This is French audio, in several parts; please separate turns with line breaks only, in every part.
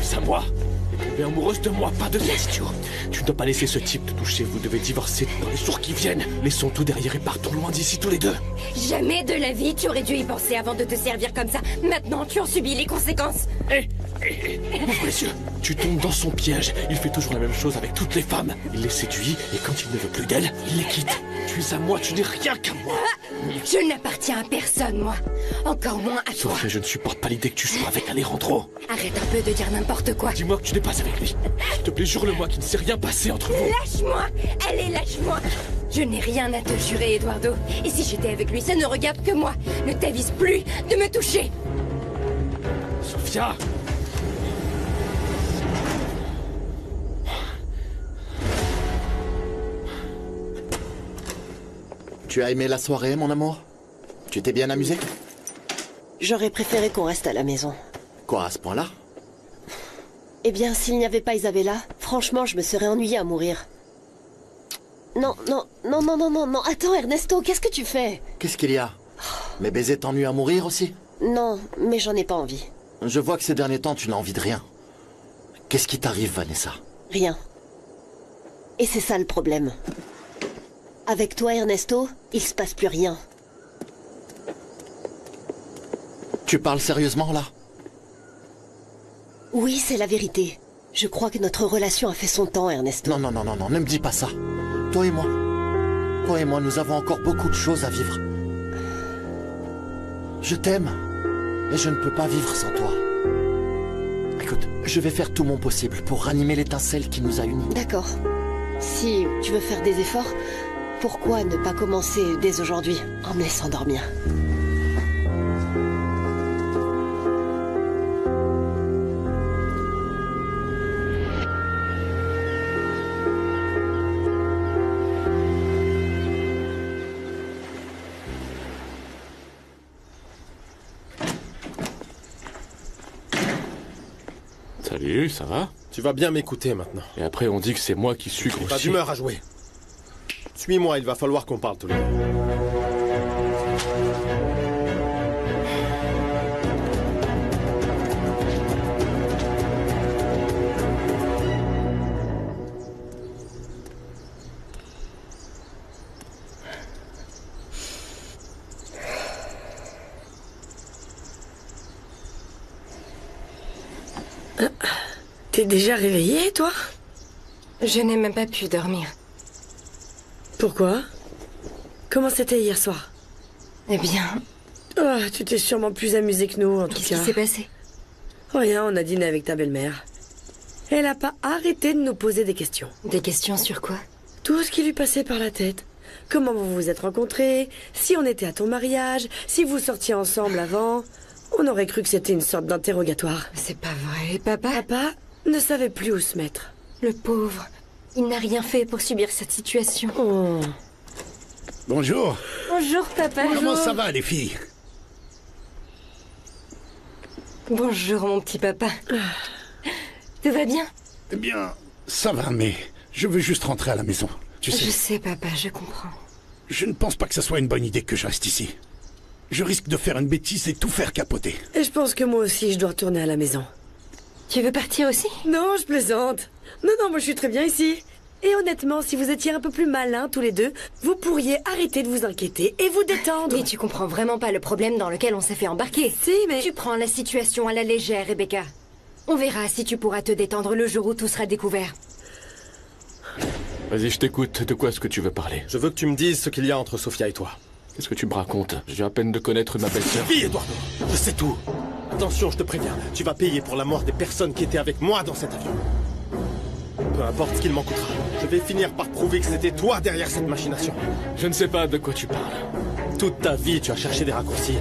grâce à moi. Elle est tombée amoureuse de moi, pas de question. Tu ne dois pas laisser ce type te toucher, vous devez divorcer dans les jours qui viennent. Laissons tout derrière et partons loin d'ici tous les deux.
Jamais de la vie, tu aurais dû y penser avant de te servir comme ça. Maintenant, tu en subis les conséquences.
Ouvre les yeux. Tu tombes dans son piège. Il fait toujours la même chose avec toutes les femmes. Il les séduit et quand il ne veut plus d'elles, il les quitte. Tu es à moi, tu n'es rien qu'à moi.
Je n'appartiens à personne, moi. Encore moins à toi.
Sophia, je ne supporte pas l'idée que tu sois avec Alejandro.
Arrête un peu de dire n'importe quoi.
Dis-moi que tu n'es pas avec lui. S'il te plaît, jure-le-moi qu'il ne s'est rien passé entre vous.
Lâche-moi. Allez, lâche-moi. Je n'ai rien à te jurer, Eduardo. Et si j'étais avec lui, ça ne regarde que moi. Ne t'avise plus de me toucher.
Sophia!
Tu as aimé la soirée, mon amour? Tu t'es bien amusé?
J'aurais préféré qu'on reste à la maison.
Quoi, à ce point-là?
Eh bien, s'il n'y avait pas Isabella, franchement, je me serais ennuyée à mourir. Non, attends, Ernesto, qu'est-ce que tu fais?
Qu'est-ce qu'il y a? Mes baisers t'ennuient à mourir aussi?
Non, mais j'en ai pas envie.
Je vois que ces derniers temps, tu n'as envie de rien. Qu'est-ce qui t'arrive, Vanessa?
Rien. Et c'est ça le problème. Avec toi, Ernesto, il se passe plus rien.
Tu parles sérieusement, là?
Oui, c'est la vérité. Je crois que notre relation a fait son temps, Ernesto.
Non, ne me dis pas ça. Toi et moi, nous avons encore beaucoup de choses à vivre. Je t'aime, et je ne peux pas vivre sans toi. Écoute, je vais faire tout mon possible pour ranimer l'étincelle qui nous a unis.
D'accord. Si tu veux faire des efforts, pourquoi ne pas commencer dès aujourd'hui, en me laissant dormir?
Salut, ça va?
Tu vas bien m'écouter maintenant.
Et après on dit que c'est moi qui suis
Pas
grossier.
d'humeur à jouer. Suis-moi, il va falloir qu'on parle tous les deux.
T'es déjà réveillée, toi?
Je n'ai même pas pu dormir.
Pourquoi? Comment c'était hier soir?
Eh bien,
Oh, tu t'es sûrement plus amusée que nous, en tout
qu'est-ce
cas.
qui s'est passé?
Rien, on a dîné avec ta belle-mère. Elle a pas arrêté de nous poser des questions.
Des questions sur quoi?
Tout ce qui lui passait par la tête. Comment vous vous êtes rencontrés? Si on était à ton mariage? Si vous sortiez ensemble avant? On aurait cru que c'était une sorte d'interrogatoire.
C'est pas vrai, papa.
Papa ne savait plus où se mettre.
Le pauvre, il n'a rien fait pour subir cette situation.
Oh.
Bonjour.
Bonjour, papa.
Comment ça va, les filles?
Bonjour, mon petit papa. Tout va bien?
Eh bien, ça va, mais je veux juste rentrer à la maison. Tu sais,
Je sais, papa, je comprends.
je ne pense pas que ce soit une bonne idée que je reste ici. Je risque de faire une bêtise et tout faire capoter.
Et je pense que moi aussi, je dois retourner à la maison.
Tu veux partir aussi?
Non, je plaisante. Non, moi je suis très bien ici. Et honnêtement, si vous étiez un peu plus malins tous les deux, vous pourriez arrêter de vous inquiéter et vous détendre.
Mais tu comprends vraiment pas le problème dans lequel on s'est fait embarquer.
Si, mais...
Tu prends la situation à la légère, Rebecca. On verra si tu pourras te détendre le jour où tout sera découvert.
Vas-y, je t'écoute. De quoi est-ce que tu veux parler?
Je veux que tu me dises ce qu'il y a entre Sophia et toi.
Qu'est-ce que tu me racontes? Je viens à peine de connaître ma belle-sœur.
Vie, Eduardo, je sais tout. Attention, je te préviens, tu vas payer pour la mort des personnes qui étaient avec moi dans cet avion. Peu importe ce qu'il m'en coûtera, je vais finir par prouver que c'était toi derrière cette machination.
Je ne sais pas de quoi tu parles.
Toute ta vie, tu as cherché des raccourcis.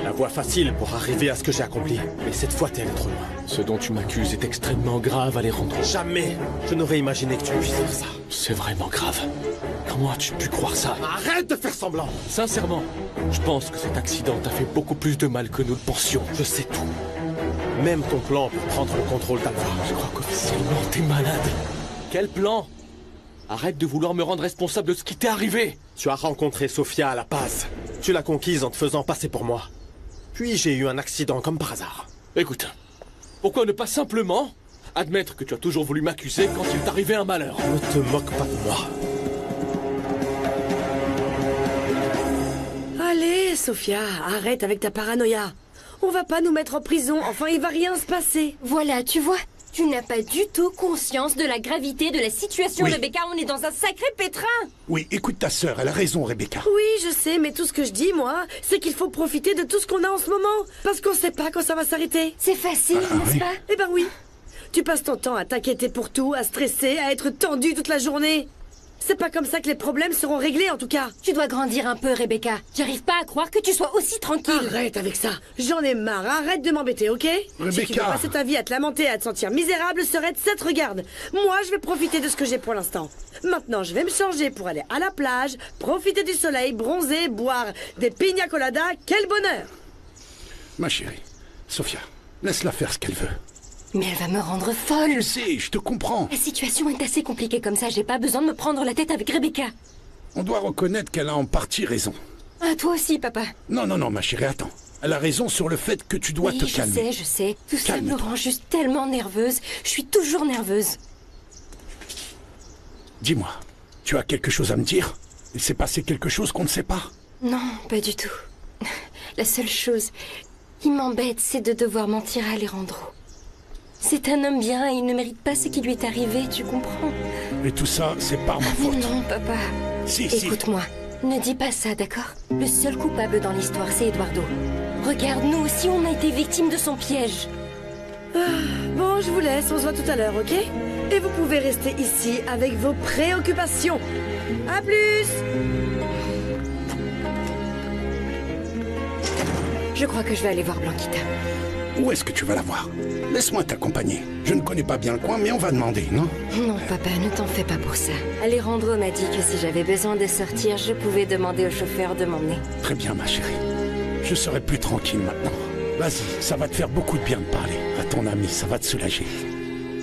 La voie facile pour arriver à ce que j'ai accompli. Mais cette fois, t'es allé trop loin.
Ce dont tu m'accuses est extrêmement grave, Alejandro.
Jamais je n'aurais imaginé que tu puisses faire ça.
C'est vraiment grave. Comment as-tu pu croire ça?
Arrête de faire semblant.
Sincèrement, je pense que cet accident t'a fait beaucoup plus de mal que nous le pensions.
Je sais tout. Même ton plan pour prendre le contrôle d'Alpha.
Je crois qu'officiellement, t'es malade. Quel plan? Arrête de vouloir me rendre responsable de ce qui t'est arrivé.
Tu as rencontré Sophia à La Paz. Tu l'as conquise en te faisant passer pour moi. Puis j'ai eu un accident comme par hasard.
Écoute, Pourquoi ne pas simplement admettre que tu as toujours voulu m'accuser quand il t'arrivait un malheur?
Ne te moque pas de moi.
Allez, Sophia, arrête avec ta paranoïa. On va pas nous mettre en prison, enfin il va rien se passer.
Voilà, tu vois, tu n'as pas du tout conscience de la gravité de la situation,
Oui.
Rebecca. On est dans un sacré pétrin.
Oui, écoute ta sœur, elle a raison, Rebecca.
Oui, je sais, mais tout ce que je dis, moi, c'est qu'il faut profiter de tout ce qu'on a en ce moment. Parce qu'on sait pas quand ça va s'arrêter.
C'est facile, n'est-ce
oui.
pas?
Eh ben oui. Tu passes ton temps à t'inquiéter pour tout, à stresser, à être tendu toute la journée. C'est pas comme ça que les problèmes seront réglés, en tout cas.
Tu dois grandir un peu, Rebecca. J'arrive pas à croire que tu sois aussi tranquille.
Arrête avec ça. J'en ai marre. Arrête de m'embêter, ok? Si tu veux
Rebecca.
passer ta vie à te lamenter, à te sentir misérable, serait ça te regarde. Moi, je vais profiter de ce que j'ai pour l'instant. Maintenant, je vais me changer pour aller à la plage, profiter du soleil, bronzer, boire des pina coladas. Quel bonheur!
Ma chérie, Sophia, laisse-la faire ce qu'elle veut.
Mais elle va me rendre folle.
Je sais, je te comprends.
La situation est assez compliquée comme ça. J'ai pas besoin de me prendre la tête avec Rebecca.
On doit reconnaître qu'elle a en partie raison.
Ah, toi aussi, papa.
Non, non, non, ma chérie, attends. Elle a raison sur le fait que tu dois
Oui,
te
je
calmer.
sais. Tout ça me
Calme-toi.
rend juste tellement nerveuse. Je suis toujours nerveuse.
Dis-moi, tu as quelque chose à me dire? Il s'est passé quelque chose qu'on ne sait pas?
Non, pas du tout. La seule chose qui m'embête, c'est de devoir mentir à Alejandro. C'est un homme bien et il ne mérite pas ce qui lui est arrivé, tu comprends?
Et tout ça, c'est par ma
Mais
faute.
non, papa.
Si, si.
Écoute-moi, ne dis pas ça, d'accord? Le seul coupable dans l'histoire, c'est Eduardo. Regarde, nous aussi, on a été victimes de son piège.
Bon, je vous laisse. On se voit tout à l'heure, ok? Et vous pouvez rester ici avec vos préoccupations. À plus!
Je crois que je vais aller voir Blanquita.
Où est-ce que tu vas la voir? Laisse-moi t'accompagner. Je ne connais pas bien le coin, mais on va demander, non?
Non, papa, ne t'en fais pas pour ça. Alejandro m'a dit que si j'avais besoin de sortir, je pouvais demander au chauffeur de m'emmener.
Très bien, ma chérie. Je serai plus tranquille maintenant. Vas-y, ça va te faire beaucoup de bien de parler. À ton ami, ça va te soulager.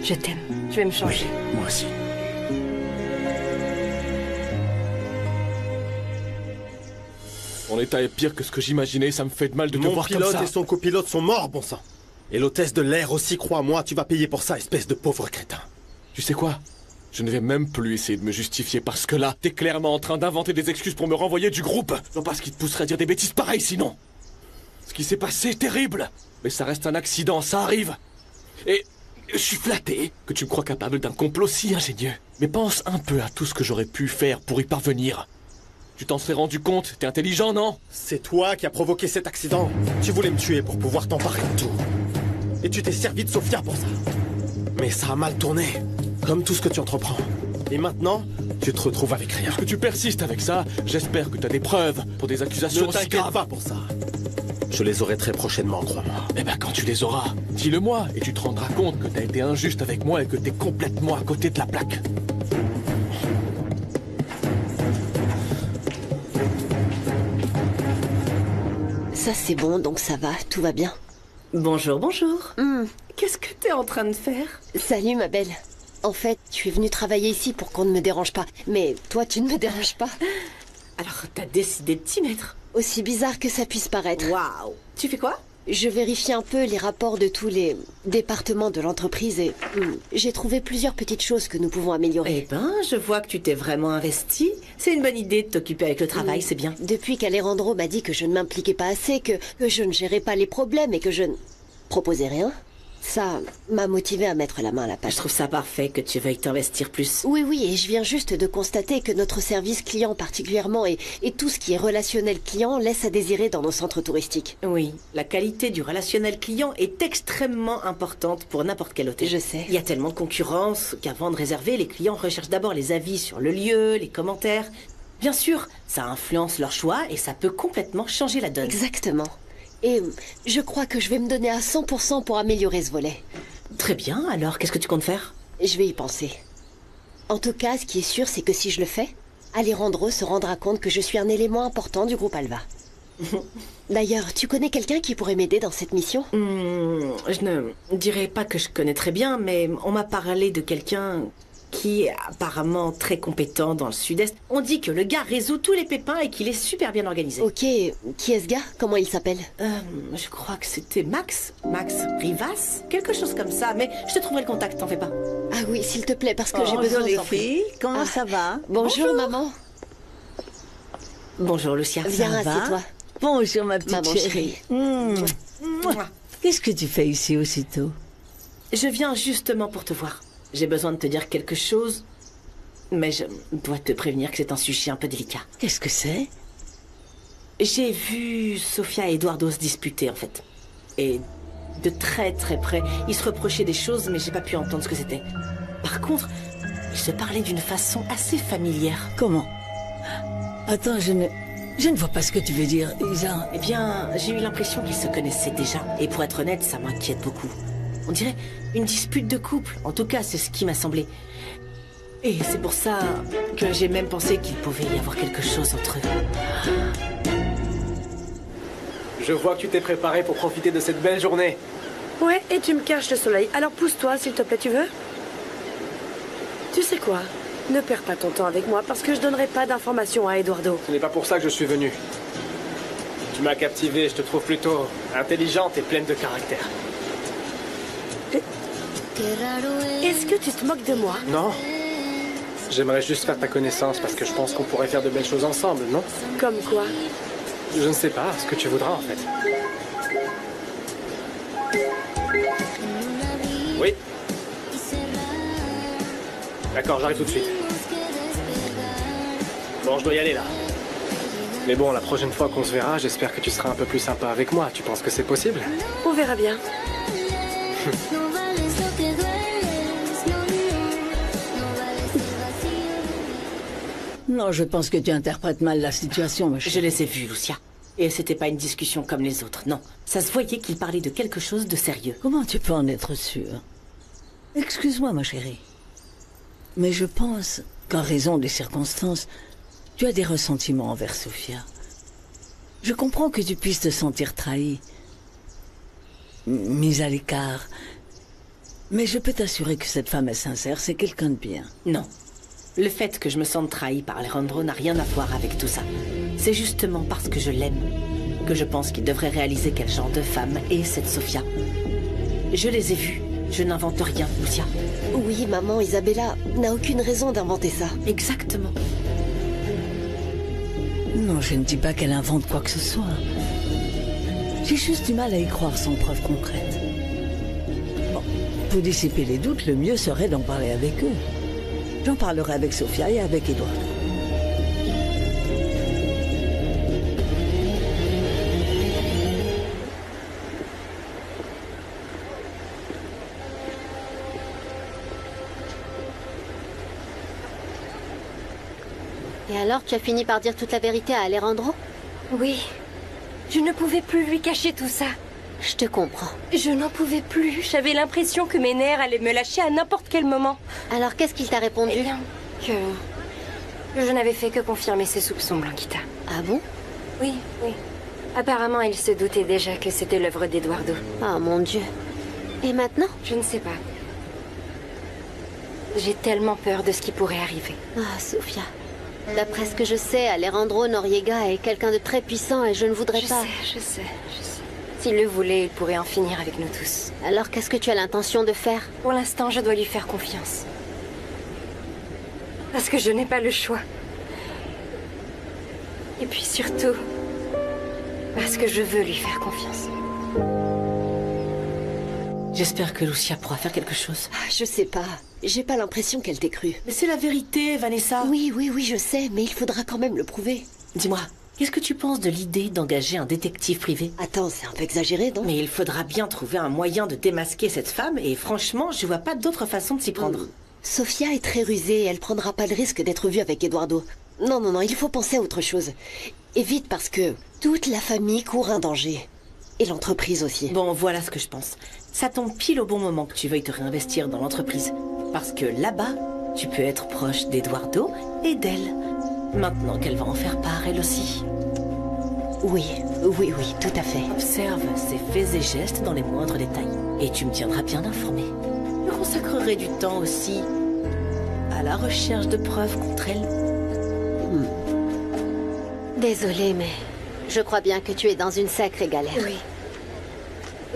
Je t'aime. Je vais me changer.
Oui, moi aussi.
Ton état est pire que ce que j'imaginais, ça me fait de mal de te
Mon
voir comme
pilote
ça.
et son copilote sont morts, bon sang. Et l'hôtesse de l'air aussi, crois-moi, tu vas payer pour ça, espèce de pauvre crétin.
Tu sais quoi? Je ne vais même plus essayer de me justifier parce que là, t'es clairement en train d'inventer des excuses pour me renvoyer du groupe. Non pas ce qui te pousserait à dire des bêtises pareilles sinon. Ce qui s'est passé est terrible. Mais ça reste un accident, ça arrive. Et je suis flatté que tu me crois capable d'un complot si ingénieux. Mais pense un peu à tout ce que j'aurais pu faire pour y parvenir. Tu t'en serais rendu compte? T'es intelligent, non?
C'est toi qui as provoqué cet accident. Tu voulais me tuer pour pouvoir t'emparer de tout. Et tu t'es servi de Sophia pour ça. Mais ça a mal tourné. Comme tout ce que tu entreprends. Et maintenant, tu te retrouves avec rien.
Puisque tu persistes avec ça, j'espère que t'as des preuves pour des accusations
Ne
aussi
t'inquiète
graves.
pas pour ça. Je les aurai très prochainement, crois-moi.
Eh ben quand tu les auras, dis-le-moi et tu te rendras compte que t'as été injuste avec moi et que t'es complètement à côté de la plaque.
Ça c'est bon, donc ça va, tout va bien.
Bonjour, bonjour. Qu'est-ce que t'es en train de faire?
Salut ma belle. En fait, je suis venue travailler ici pour qu'on ne me dérange pas. Mais toi, tu ne me déranges pas.
Alors, t'as décidé de t'y mettre.
Aussi bizarre que ça puisse paraître.
Waouh. Tu fais quoi?
Je vérifie un peu les rapports de tous les départements de l'entreprise et j'ai trouvé plusieurs petites choses que nous pouvons
Eh
améliorer.
ben, je vois que tu t'es vraiment investi. C'est une bonne idée de t'occuper avec le travail, c'est bien.
Depuis qu'Alejandro m'a dit que je ne m'impliquais pas assez, que je ne gérais pas les problèmes et que je ne proposais rien, ça m'a motivé à mettre la main à la
Je
pâte.
trouve ça parfait que tu veuilles t'investir plus.
Oui, oui, et je viens juste de constater que notre service client particulièrement et tout ce qui est relationnel client laisse à désirer dans nos centres touristiques.
Oui, la qualité du relationnel client est extrêmement importante pour n'importe quel hôtel.
Je sais.
Il y a tellement de concurrence qu'avant de réserver, les clients recherchent d'abord les avis sur le lieu, les commentaires. Bien sûr, ça influence leur choix et ça peut complètement changer la donne.
Exactement. Et je crois que je vais me donner à 100% pour améliorer ce volet.
Très bien, alors qu'est-ce que tu comptes faire?
Je vais y penser. En tout cas, ce qui est sûr, c'est que si je le fais, Alejandro se rendra compte que je suis un élément important du groupe Alva. D'ailleurs, tu connais quelqu'un qui pourrait m'aider dans cette mission?
Je ne dirais pas que je connais très bien, mais on m'a parlé de quelqu'un qui est apparemment très compétent dans le sud-est. On dit que le gars résout tous les pépins et qu'il est super bien organisé.
Ok, qui est ce gars? Comment il s'appelle?
Je crois que c'était Max Rivas, quelque chose comme ça, mais je te trouverai le contact, t'en fais pas.
Ah oui, s'il te plaît, parce que j'ai besoin
les
d'en
filles, comment ça va?
Bonjour, maman.
Bonjour Lucia.
Viens,
va
assieds-toi.
Bonjour ma petite
Maman
chérie. Qu'est-ce que tu fais ici aussitôt?
Je viens justement pour te voir. J'ai besoin de te dire quelque chose, mais je dois te prévenir que c'est un sujet un peu délicat.
Qu'est-ce que c'est?
J'ai vu Sofia et Eduardo se disputer, en fait. Et de très très près, ils se reprochaient des choses, mais j'ai pas pu entendre ce que c'était. Par contre, ils se parlaient d'une façon assez familière.
Comment? Attends, je ne vois pas ce que tu veux dire, Isa.
Eh bien, j'ai eu l'impression qu'ils se connaissaient déjà. Et pour être honnête, ça m'inquiète beaucoup. On dirait une dispute de couple. En tout cas, c'est ce qui m'a semblé. Et c'est pour ça que j'ai même pensé qu'il pouvait y avoir quelque chose entre eux.
Je vois que tu t'es préparé pour profiter de cette belle journée.
Ouais, et tu me caches le soleil. Alors pousse-toi, s'il te plaît, tu veux? Tu sais quoi? Ne perds pas ton temps avec moi parce que je donnerai pas d'informations à Eduardo.
Ce n'est pas pour ça que je suis venu. Tu m'as captivé, je te trouve plutôt intelligente et pleine de caractère.
Est-ce que tu te moques de moi?
Non. J'aimerais juste faire ta connaissance parce que je pense qu'on pourrait faire de belles choses ensemble, non?
Comme quoi?
Je ne sais pas, ce que tu voudras en fait. Oui. D'accord, j'arrive tout de suite. Bon, je dois y aller là. Mais bon, la prochaine fois qu'on se verra, j'espère que tu seras un peu plus sympa avec moi. Tu penses que c'est possible?
On verra bien.
Non, je pense que tu interprètes mal la situation, ma
Je
chérie.
les ai vus, Lucia. Et c'était pas une discussion comme les autres, non. Ça se voyait qu'ils parlaient de quelque chose de sérieux.
Comment tu peux en être sûre? Excuse-moi, ma chérie. Mais je pense qu'en raison des circonstances, tu as des ressentiments envers Sofia. Je comprends que tu puisses te sentir trahi, mise à l'écart. Mais je peux t'assurer que cette femme est sincère, c'est quelqu'un de bien.
Non. Le fait que je me sente trahie par Alejandro n'a rien à voir avec tout ça. C'est justement parce que je l'aime que je pense qu'il devrait réaliser quel genre de femme est cette Sofia. Je les ai vus. Je n'invente rien, Lucia.
Oui, maman, Isabella n'a aucune raison d'inventer ça.
Exactement.
Non, je ne dis pas qu'elle invente quoi que ce soit. J'ai juste du mal à y croire sans preuve concrète. Bon, pour dissiper les doutes, le mieux serait d'en parler avec eux. J'en parlerai avec Sofia et avec Eduardo.
Et alors, tu as fini par dire toute la vérité à Alejandro?
Oui. Je ne pouvais plus lui cacher tout ça.
Je te comprends.
Je n'en pouvais plus. J'avais l'impression que mes nerfs allaient me lâcher à n'importe quel moment.
Alors, qu'est-ce qu'il t'a répondu?
Eh bien, que je n'avais fait que confirmer ses soupçons, Blanquita.
Ah bon?
Oui, oui. Apparemment, il se doutait déjà que c'était l'œuvre d'Eduardo.
Oh mon Dieu. Et maintenant?
Je ne sais pas. J'ai tellement peur de ce qui pourrait arriver.
Ah, Sofia. D'après ce que je sais, Alejandro Noriega est quelqu'un de très puissant et je ne voudrais pas...
Je sais. S'il le voulait, il pourrait en finir avec nous tous.
Alors, qu'est-ce que tu as l'intention de faire?
Pour l'instant, je dois lui faire confiance. Parce que je n'ai pas le choix. Et puis surtout, parce que je veux lui faire confiance.
J'espère que Lucia pourra faire quelque chose.
Ah, je sais pas. J'ai pas l'impression qu'elle t'ait cru.
Mais c'est la vérité, Vanessa.
Oui, je sais, mais il faudra quand même le prouver.
Dis-moi, qu'est-ce que tu penses de l'idée d'engager un détective privé?
Attends, c'est un peu exagéré, non?
Mais il faudra bien trouver un moyen de démasquer cette femme et franchement, je vois pas d'autre façon de s'y prendre.
Sofia est très rusée, elle prendra pas le risque d'être vue avec Eduardo. Non, il faut penser à autre chose. Et vite parce que toute la famille court un danger. Et l'entreprise aussi.
Bon, voilà ce que je pense. Ça tombe pile au bon moment que tu veuilles te réinvestir dans l'entreprise. Parce que là-bas, tu peux être proche d'Eduardo et d'elle. Maintenant qu'elle va en faire part, elle aussi.
Oui, tout à fait.
Observe ses faits et gestes dans les moindres détails. Et tu me tiendras bien informé. Je consacrerai du temps aussi à la recherche de preuves contre elle.
Désolée, mais je crois bien que tu es dans une sacrée galère.
Oui.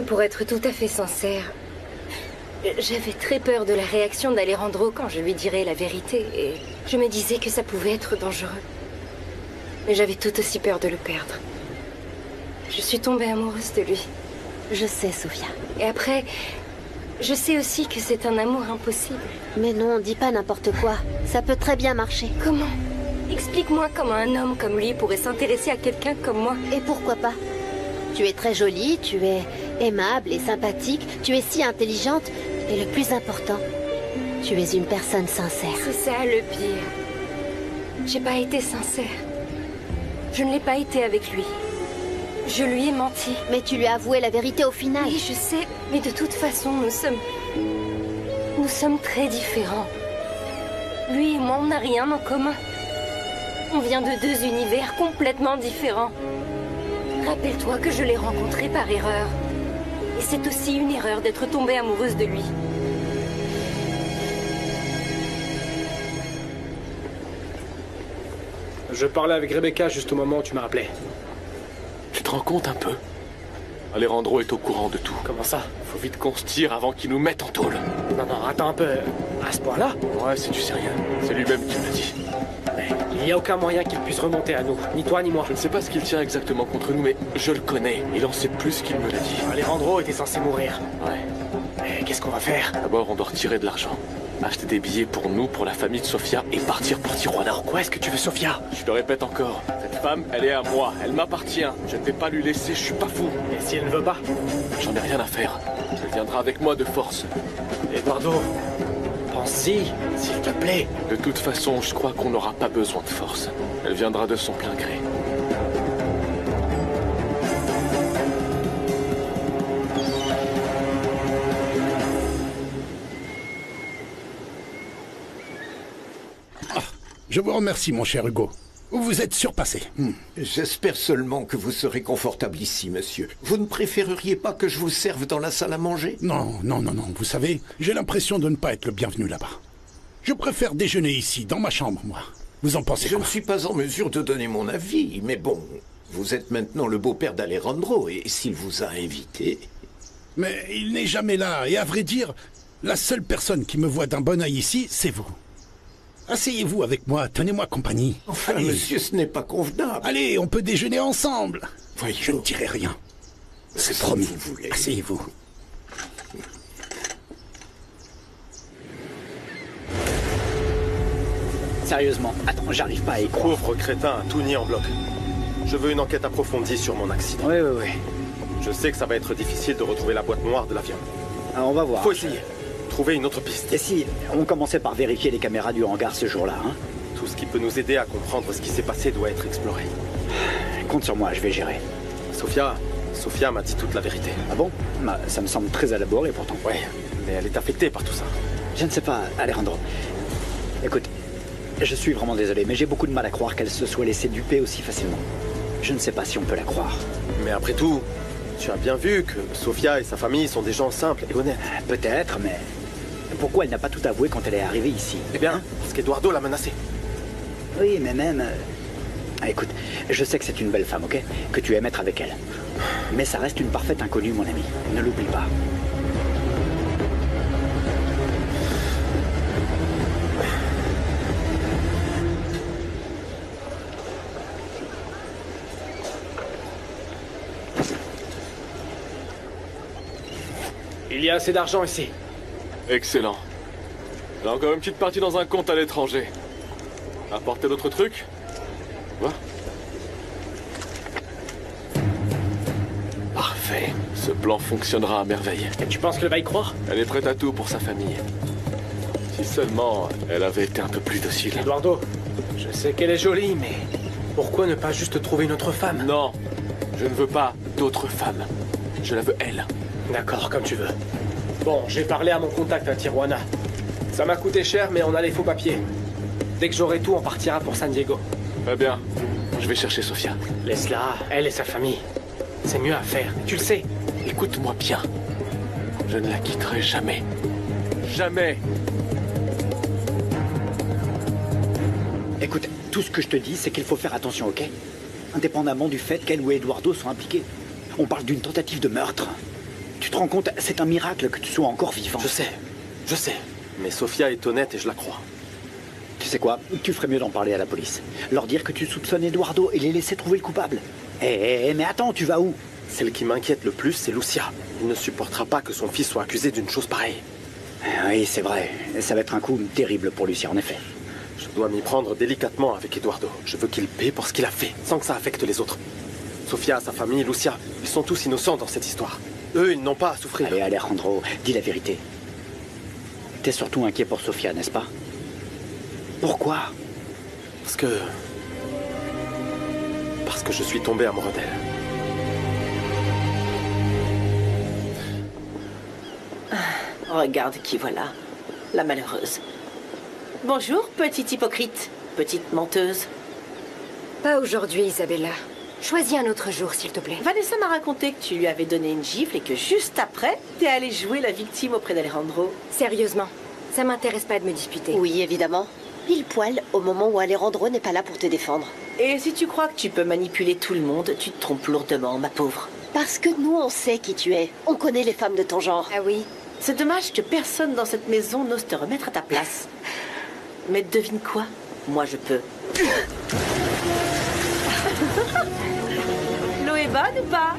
Pour être tout à fait sincère, j'avais très peur de la réaction d'Alejandro quand je lui dirais la vérité, et je me disais que ça pouvait être dangereux. Mais j'avais tout aussi peur de le perdre. Je suis tombée amoureuse de lui.
Je sais, Sophia.
Et après, je sais aussi que c'est un amour impossible.
Mais non, dis pas n'importe quoi. Ça peut très bien marcher.
Comment? Explique-moi comment un homme comme lui pourrait s'intéresser à quelqu'un comme moi.
Et pourquoi pas? Tu es très jolie, tu es aimable et sympathique, tu es si intelligente, et le plus important, tu es une personne sincère.
C'est ça le pire. J'ai pas été sincère. Je ne l'ai pas été avec lui. Je lui ai menti.
Mais tu lui as avoué la vérité au final.
Oui, je sais, mais de toute façon, nous sommes très différents. Lui et moi, on n'a rien en commun. On vient de deux univers complètement différents. Rappelle-toi que je l'ai rencontré par erreur. Et c'est aussi une erreur d'être tombée amoureuse de lui.
Je parlais avec Rebecca juste au moment où tu m'as appelé.
Tu te rends compte un peu? Alejandro est au courant de tout.
Comment ça?
Faut vite qu'on se tire avant qu'il nous mette en tôle.
Non, attends un peu. À ce point-là?
Ouais, si tu sais rien. C'est lui-même qui me l'a dit.
Mais il n'y a aucun moyen qu'il puisse remonter à nous. Ni toi, ni moi.
Je ne sais pas ce qu'il tient exactement contre nous, mais je le connais. Il en sait plus qu'il me l'a dit.
Alejandro était censé mourir.
Ouais.
Mais qu'est-ce qu'on va faire?
D'abord, on doit retirer de l'argent. Acheter des billets pour nous, pour la famille de Sofia, et partir pour Tijuana.
Pourquoi est-ce que tu veux Sofia?
Je le répète encore. Cette femme, elle est à moi. Elle m'appartient. Je ne vais pas lui laisser, je suis pas fou.
Et si elle ne veut pas?
J'en ai rien à faire. Elle viendra avec moi de force.
Eduardo, pense-y, s'il te plaît.
De toute façon, je crois qu'on n'aura pas besoin de force. Elle viendra de son plein gré.
Je vous remercie, mon cher Hugo. Vous vous êtes surpassé.
J'espère seulement que vous serez confortable ici, monsieur. Vous ne préféreriez pas que je vous serve dans la salle à manger?
Non. Vous savez, j'ai l'impression de ne pas être le bienvenu là-bas. Je préfère déjeuner ici, dans ma chambre, moi. Vous en pensez quoi?
Je ne suis pas en mesure de donner mon avis, mais bon, vous êtes maintenant le beau-père d'Alejandro, et s'il vous a invité...
Mais il n'est jamais là, et à vrai dire, la seule personne qui me voit d'un bon œil ici, c'est vous. Asseyez-vous avec moi, tenez-moi compagnie.
Enfin,
Allez.
monsieur, ce n'est pas convenable.
Allez, on peut déjeuner ensemble.
Voyons.
Je ne dirai rien. C'est
Si
promis.
vous voulez.
Asseyez-vous.
Sérieusement, attends, j'arrive pas à y croire.
Pauvre crétin a tout nié en bloc. Je veux une enquête approfondie sur mon accident.
Oui.
Je sais que ça va être difficile de retrouver la boîte noire de l'avion.
Ah, on va voir.
Faut essayer. Trouver une autre piste.
Et si on commençait par vérifier les caméras du hangar ce jour-là, hein?
Tout ce qui peut nous aider à comprendre ce qui s'est passé doit être exploré.
Compte sur moi, je vais gérer.
Sophia m'a dit toute la vérité.
Ah bon? Bah, ça me semble très élaboré pourtant.
Ouais, mais elle est affectée par tout ça.
Je ne sais pas, Alejandro. Écoute, je suis vraiment désolé, mais j'ai beaucoup de mal à croire qu'elle se soit laissée duper aussi facilement. Je ne sais pas si on peut la croire.
Mais après tout, tu as bien vu que Sophia et sa famille sont des gens simples et honnêtes.
Peut-être, mais pourquoi elle n'a pas tout avoué quand elle est arrivée ici?
Eh bien, parce qu'Eduardo l'a menacée.
Oui, mais même... Écoute, je sais que c'est une belle femme, ok? Que tu aimes être avec elle. Mais ça reste une parfaite inconnue, mon ami. Ne l'oublie pas.
Il y a assez d'argent ici.
Excellent. J'ai encore une petite partie dans un compte à l'étranger. Apporter d'autres trucs? Quoi? Parfait. Ce plan fonctionnera à merveille.
Et tu penses qu'elle va y croire?
Elle est prête à tout pour sa famille. Si seulement elle avait été un peu plus docile.
Eduardo, je sais qu'elle est jolie, mais pourquoi ne pas juste trouver une autre femme?
Non, je ne veux pas d'autres femmes. Je la veux elle.
D'accord, comme tu veux. Bon, j'ai parlé à mon contact à Tijuana. Ça m'a coûté cher, mais on a les faux papiers. Dès que j'aurai tout, on partira pour San Diego.
Très bien. Je vais chercher Sofia.
Laisse-la, elle et sa famille. C'est mieux à faire, tu le sais.
Écoute-moi bien. Je ne la quitterai jamais. Jamais.
Écoute, tout ce que je te dis, c'est qu'il faut faire attention, ok? Indépendamment du fait qu'elle ou Eduardo sont impliqués. On parle d'une tentative de meurtre. Tu te rends compte, c'est un miracle que tu sois encore vivant.
Je sais. Mais Sofia est honnête et je la crois.
Tu sais quoi? Tu ferais mieux d'en parler à la police. Leur dire que tu soupçonnes Eduardo et les laisser trouver le coupable. Mais attends, tu vas où?
Celle qui m'inquiète le plus, c'est Lucia. Il ne supportera pas que son fils soit accusé d'une chose pareille.
Oui, c'est vrai. Ça va être un coup terrible pour Lucia, en effet.
Je dois m'y prendre délicatement avec Eduardo. Je veux qu'il paie pour ce qu'il a fait, sans que ça affecte les autres. Sofia, sa famille, Lucia, ils sont tous innocents dans cette histoire. Eux, ils n'ont pas à souffrir.
Allez, Alejandro, dis la vérité. T'es surtout inquiet pour Sofia, n'est-ce pas? Pourquoi?
Parce que je suis tombé amoureux d'elle.
Regarde qui voilà, la malheureuse. Bonjour, petite hypocrite, petite menteuse.
Pas aujourd'hui, Isabella. Choisis un autre jour, s'il te plaît.
Vanessa m'a raconté que tu lui avais donné une gifle et que juste après, t'es allée jouer la victime auprès d'Alejandro.
Sérieusement, ça m'intéresse pas de me disputer.
Oui, évidemment. Pile poil au moment où Alejandro n'est pas là pour te défendre.
Et si tu crois que tu peux manipuler tout le monde, tu te trompes lourdement, ma pauvre.
Parce que nous, on sait qui tu es. On connaît les femmes de ton genre.
Ah oui?
C'est dommage que personne dans cette maison n'ose te remettre à ta place. Mais devine quoi? Moi, je peux. L'eau est bonne ou pas?